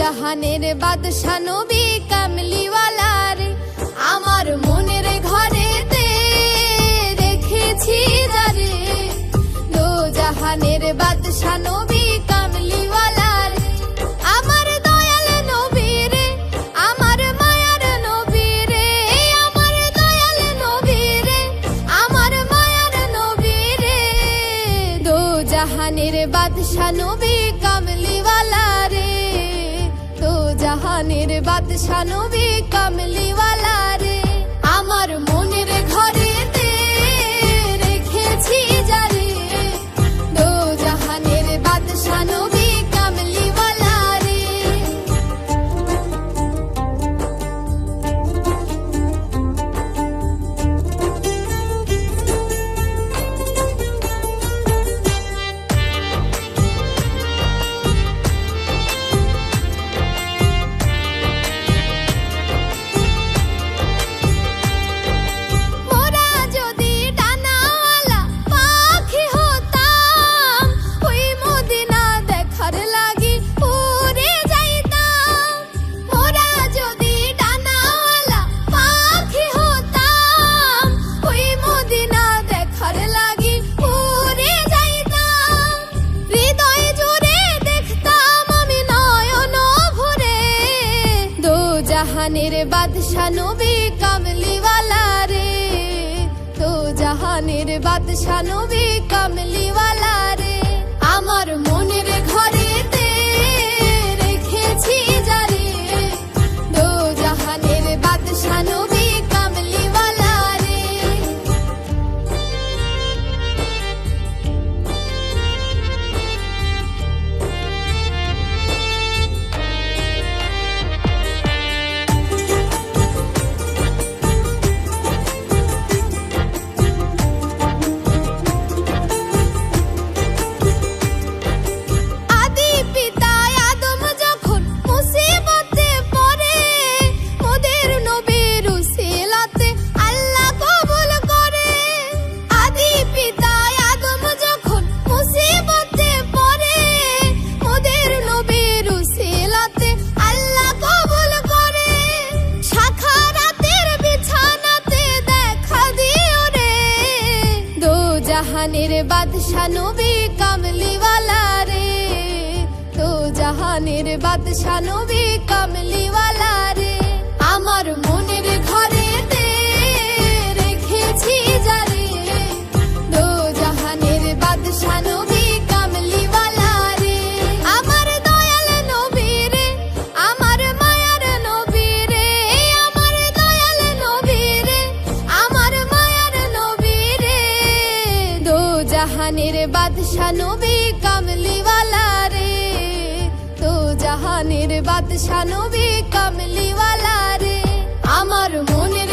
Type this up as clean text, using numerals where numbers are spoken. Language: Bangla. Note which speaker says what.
Speaker 1: জাহানের বাদশা নবী কামলিওয়ালা রে, আমার মনের ঘরেতে রেখেছি যারে। দো জাহানের বাদশা নবী কামলিওয়ালা রে, আমার দয়াল নবী রে, আমার মায়ার নবী রে, আমার দয়াল নবী রে, আমার মায়ার নবী রে। দো জাহানের বাদশা নবী কামলিওয়ালা রে, দো জাহানের বাদশা নবী কামলিওয়ালা রে, আমার মনের ঘরেতে রেখেছি যারে। দো জাহানের বাদশা নবী কামলিওয়ালা রে। মোরা যদি ডানাওয়ালা পাখি হতাম, ওই মদিনা দেখার লাগি উড়ে যাইতাম। মোরা যদি ডানাওয়ালা পাখি হতাম, ওই মদিনা দেখার লাগি উড়ে যাইতাম। হৃদয় জুড়ে দেখতাম আমি নয়ন ভরে, দো জাহানের বাদশা নবী কামলিওয়ালা রে, দো জাহানের বাদশা নবী কামলিওয়ালা রে, আমার মনের ঘরেতে রেখেছি যারে। দো জাহানের বাদশা নবী কামলিওয়ালা রে। আদি পিতা আদম যখন মুসিবতে পড়ে, মোদের নবীর উসিলাতে আল্লাহ কবুল করে। আদি পিতা আদম যখন মুসিবতে পড়ে, মোদের নবীর উসিলাতে আল্লাহ কবুল করে। সাখারাতের বিছানাতে দেখা দিও রে, দো জাহানের বাদশা নবী কামলিওয়ালা রে, দো জাহানের বাদশা নবী কামলিওয়ালা রে, আমার মনের ঘরেতে রেখেছি যারে। দো জাহানের বাদশা নবী কামলিওয়ালা রে, আমার দয়াল নবী রে, আমার মায়ার নবী রে, আমার দয়াল নবী রে, আমার মায়ার নবী রে। দো জাহানের বাদশা নবী কামলিওয়ালা রে, দো জাহানের বাদশা নবী কামলিওয়ালা রে, আমার মনের